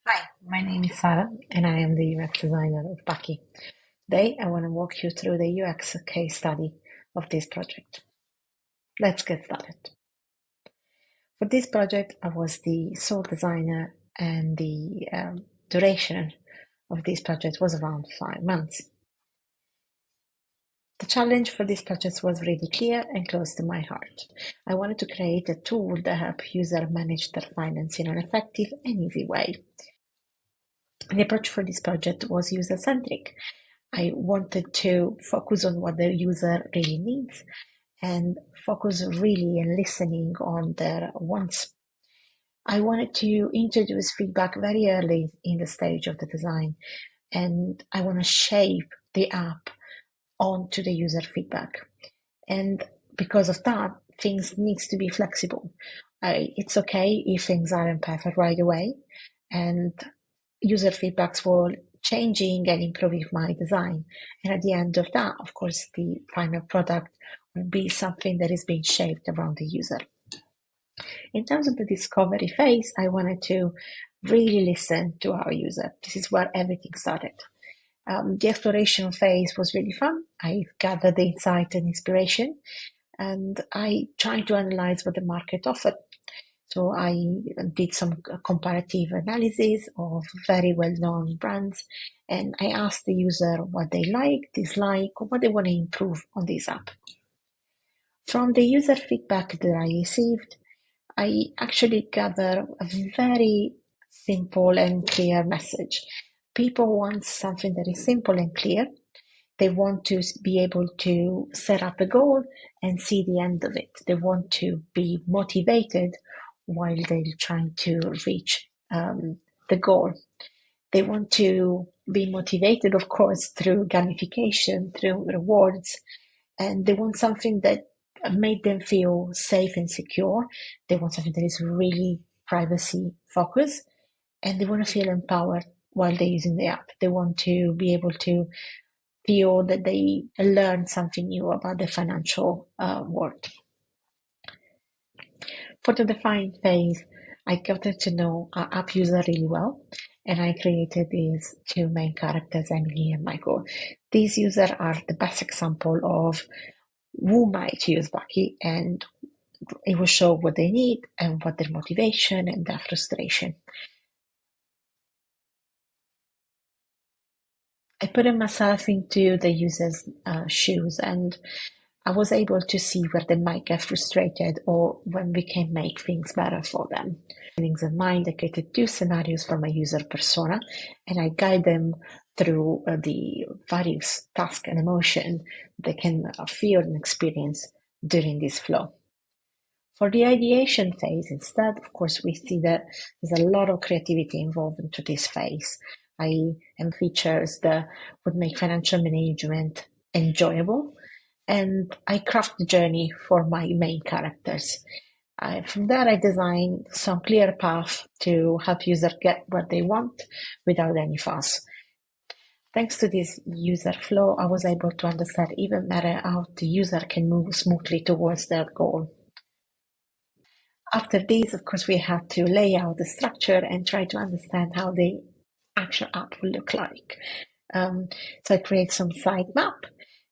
Hi, my name is Sarah and I am the UX designer of Bucky. Today I want to walk you through the UX case study of this project. Let's get started. For this project, I was the sole designer and the duration of this project was around 5 months. The challenge for this project was really clear and close to my heart. I wanted to create a tool that helped users manage their finance in an effective and easy way. The approach for this project was user-centric. I wanted to focus on what the user really needs and focus really and listening on their wants. I wanted to introduce feedback very early in the stage of the design, and I want to shape the app onto the user feedback. And because of that, things needs to be flexible. It's okay if things aren't perfect right away, and user feedbacks will changing and improving my design. And at the end of that, of course, the final product will be something that is being shaped around the user. In terms of the discovery phase, I wanted to really listen to our user. This is where everything started. The exploration phase was really fun. I gathered the insight and inspiration, and I tried to analyze what the market offered. So I did some comparative analysis of very well-known brands, and I asked the user what they like, dislike, or what they want to improve on this app. From the user feedback that I received, I actually gather a very simple and clear message. People want something that is simple and clear. They want to be able to set up a goal and see the end of it. They want to be motivated while they're trying to reach the goal. They want to be motivated, of course, through gamification, through rewards, and they want something that made them feel safe and secure. They want something that is really privacy focused, and they want to feel empowered while they're using the app. They want to be able to feel that they learn something new about the financial world. For the define phase, I got to know our app user really well, and I created these two main characters, Emily and Michael. These users are the best example of who might use Bucky, and it will show what they need and what their motivation and their frustration. I put myself into the user's shoes, and I was able to see where they might get frustrated or when we can make things better for them. Things in mind, I created two scenarios for my user persona, and I guide them through the various tasks and emotion they can feel and experience during this flow. For the ideation phase, instead, of course, we see that there's a lot of creativity involved into this phase. I am features that would make financial management enjoyable, and I craft the journey for my main characters. From there, I design some clear path to help users get what they want without any fuss. Thanks to this user flow, I was able to understand even better how the user can move smoothly towards their goal. After this, of course, we had to lay out the structure and try to understand how the actual app will look like. So I create some site map,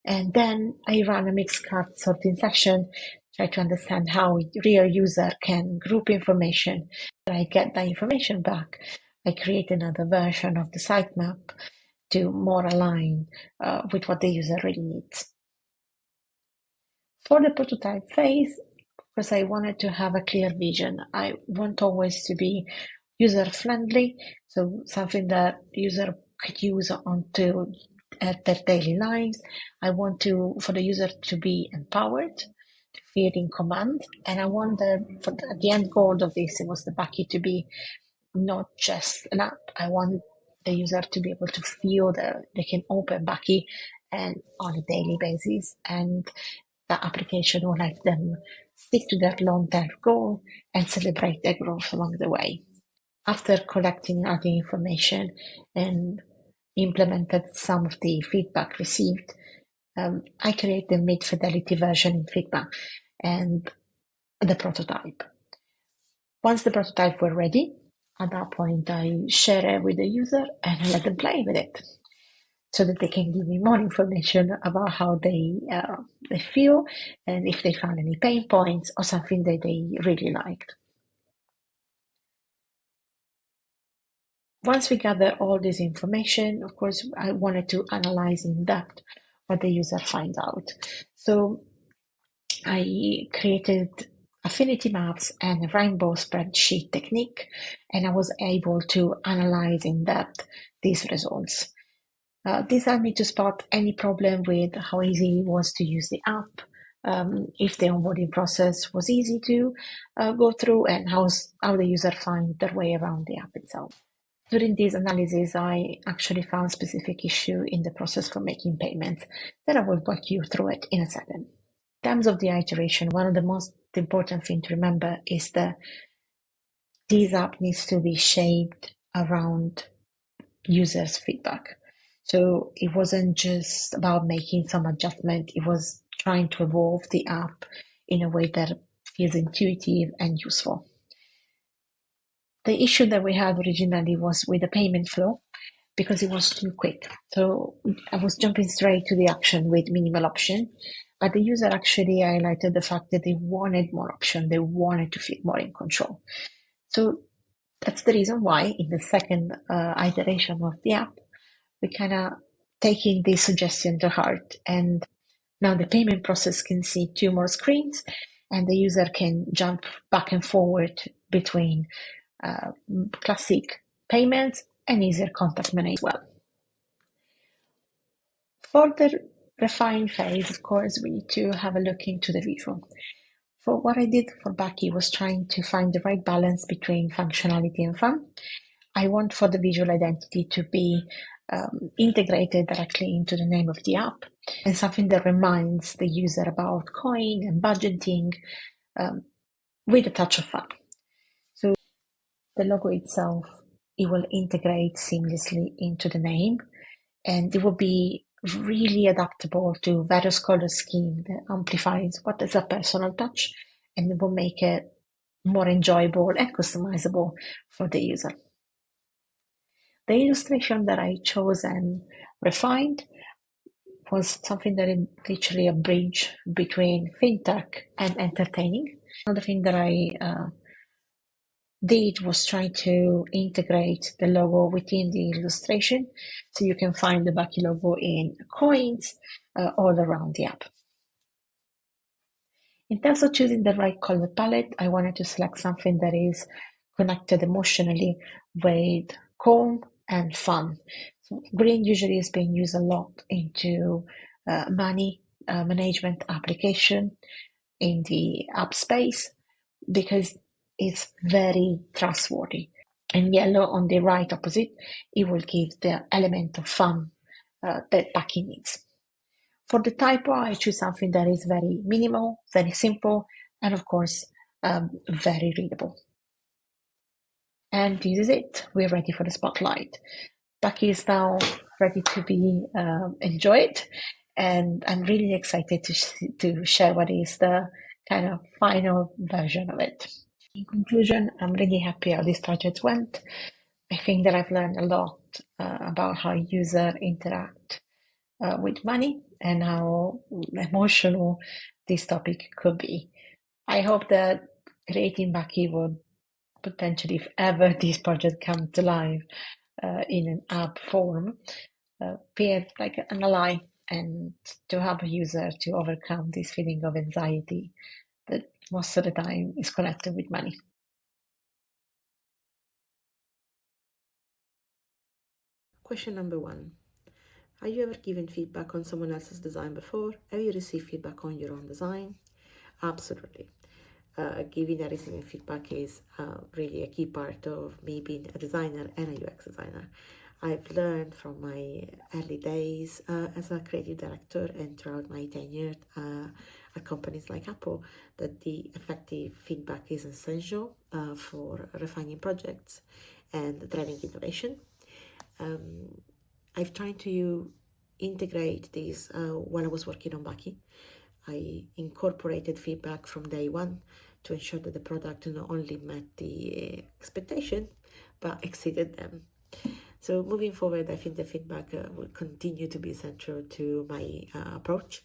and then I run a mixed card sorting section, try to understand how real user can group information. When I get the information back, I create another version of the site map to more align with what the user really needs. For the prototype phase, because I wanted to have a clear vision, I want always to be user friendly, so something that user could use onto their daily lives. I want to for the user to be empowered, to feel in command, and I want the end goal of this, it was the Bucky to be not just an app. I want the user to be able to feel that they can open Bucky and on a daily basis, and the application will help them stick to their long-term goal and celebrate their growth along the way. After collecting all the information and implemented some of the feedback received, I created the mid-fidelity version in Figma and the prototype. Once the prototype were ready, At that point, I share it with the user and I let them play with it so that they can give me more information about how they feel and if they found any pain points or something that they really liked. Once we gather all this information, of course, I wanted to analyze in depth what the user finds out. So I created affinity maps and a rainbow spreadsheet technique, and I was able to analyze in depth these results. This helped me to spot any problem with how easy it was to use the app, if the onboarding process was easy to go through, and how the user find their way around the app itself. During this analysis, I actually found specific issue in the process for making payments that I will walk you through it in a second. In terms of the iteration, one of the most important things to remember is that this app needs to be shaped around users' feedback. So it wasn't just about making some adjustment, it was trying to evolve the app in a way that feels intuitive and useful. The issue that we had originally was with the payment flow because it was too quick. So I was jumping straight to the action with minimal option, but the user actually highlighted the fact that they wanted more option, they wanted to feel more in control. So that's the reason why in the second iteration of the app, we kind of taking this suggestion to heart. And now the payment process can see two more screens and the user can jump back and forward between classic payments and easier contact management as well. For the refine phase, of course, we need to have a look into the visual. For what I did for Bucky was trying to find the right balance between functionality and fun. I want for the visual identity to be integrated directly into the name of the app and something that reminds the user about coin and budgeting with a touch of fun. So the logo itself, it will integrate seamlessly into the name and it will be really adaptable to various color scheme that amplifies what is a personal touch and it will make it more enjoyable and customizable for the user. The illustration that I chose and refined was something that is literally a bridge between fintech and entertaining. Another thing that I did was try to integrate the logo within the illustration so you can find the Bucky logo in coins all around the app. In terms of choosing the right color palette, I wanted to select something that is connected emotionally with calm and fun. So green usually is being used a lot into money management application in the app space because it's very trustworthy. And yellow on the right opposite, it will give the element of fun that Bucky needs. For the typo, I choose something that is very minimal, very simple, and of course, very readable. And this is it. We're ready for the spotlight. Bucky is now ready to be enjoyed, and I'm really excited to share what is the kind of final version of it. In conclusion, I'm really happy how this project went. I think that I've learned a lot about how users interact with money and how emotional this topic could be. I hope that creating Bucky would potentially, if ever this project comes to life in an app form, be like an ally and to help a user to overcome this feeling of anxiety that most of the time is connected with money. Question number 1. Have you ever given feedback on someone else's design before? Have you received feedback on your own design? Absolutely. Giving and receiving feedback is really a key part of me being a designer and a UX designer. I've learned from my early days as a creative director and throughout my tenure at companies like Apple that the effective feedback is essential for refining projects and driving innovation. I've tried to integrate this while I was working on Bucky. I incorporated feedback from day one to ensure that the product not only met the expectation, but exceeded them. So moving forward, I think the feedback will continue to be central to my approach,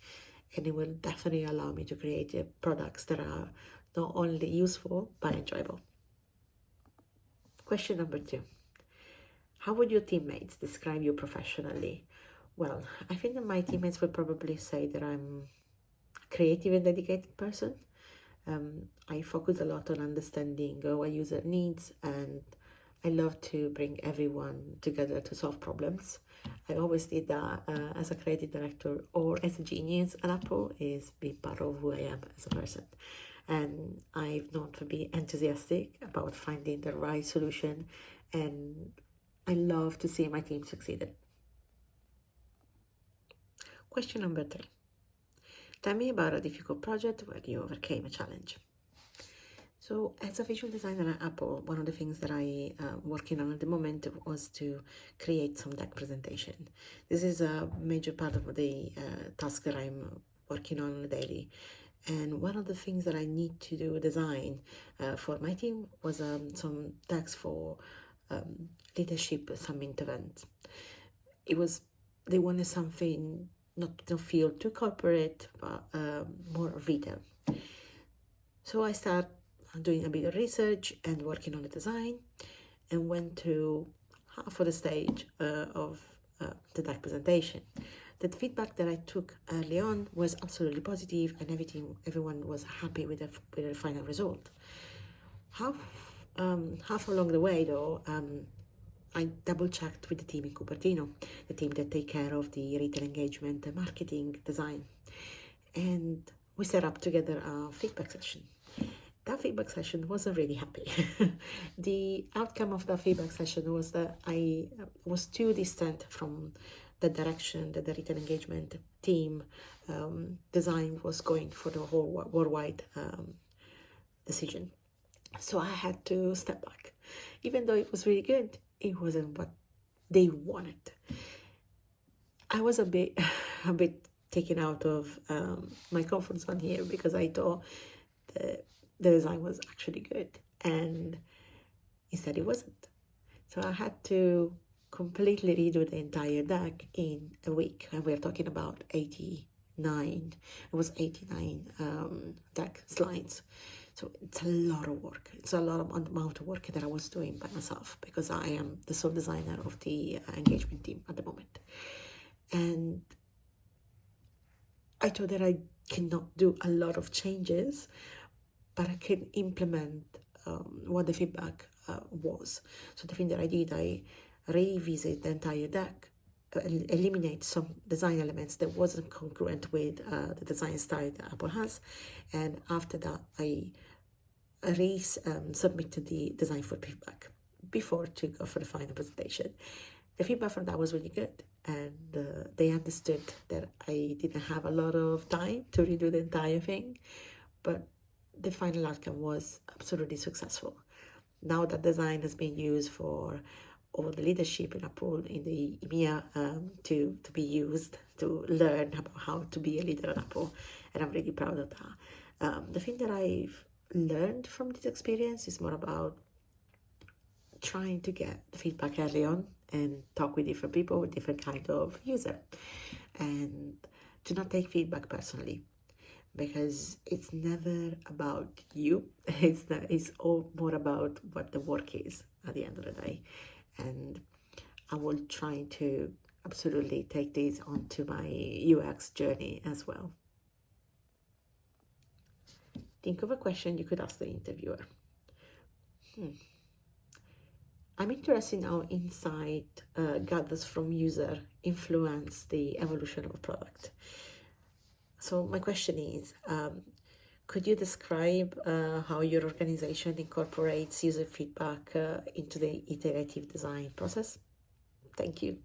and it will definitely allow me to create products that are not only useful, but enjoyable. Question number 2. How would your teammates describe you professionally? Well, I think that my teammates would probably say that I'm a creative and dedicated person. I focus a lot on understanding what user needs, and I love to bring everyone together to solve problems. I always did that as a creative director or as a genius at Apple, is be part of who I am as a person. And I've known to be enthusiastic about finding the right solution, and I love to see my team succeed. Question number 3. Tell me about a difficult project where you overcame a challenge. So as a visual designer at Apple, one of the things that I working on at the moment was to create some deck presentation. This is a major part of the task that I'm working on daily. And one of the things that I need to do design for my team was some decks for leadership summit event. They wanted something not to feel too corporate, but more retail. So I started doing a bit of research and working on the design, and went through half of the stage of the deck presentation. The feedback that I took early on was absolutely positive, and everyone was happy with the final result. Half along the way, though, I double-checked with the team in Cupertino, the team that take care of the retail engagement, marketing, design, and we set up together a feedback session. That feedback session wasn't really happy. The outcome of that feedback session was that I was too distant from the direction that the retail engagement team design was going for the whole worldwide decision. So I had to step back. Even though it was really good, it wasn't what they wanted. I was a bit taken out of my comfort zone here, because I thought the design was actually good, and instead it wasn't. So I had to completely redo the entire deck in a week, and we're talking about 89. It was 89 deck slides. So it's a lot of work. It's a lot of amount of work that I was doing by myself, because I am the sole designer of the engagement team at the moment. And I thought that I cannot do a lot of changes, but I can implement what the feedback was. So the thing that I did, I revisit the entire deck, eliminate some design elements that wasn't congruent with the design style that Apple has, and after that I submitted the design for feedback before to go for the final presentation. The feedback from that was really good, and they understood that I didn't have a lot of time to redo the entire thing, but the final outcome was absolutely successful. Now that design has been used for all the leadership in Apple in the EMEA to be used to learn about how to be a leader at Apple, and I'm really proud of that. The thing that I've learned from this experience is more about trying to get the feedback early on and talk with different people, with different kind of user, and to not take feedback personally, because it's never about you. It's all more about what the work is at the end of the day. And I will try to absolutely take this onto my UX journey as well. Think of a question you could ask the interviewer. I'm interested in how insight gathers from user influence the evolution of a product. So my question is, could you describe how your organization incorporates user feedback into the iterative design process? Thank you.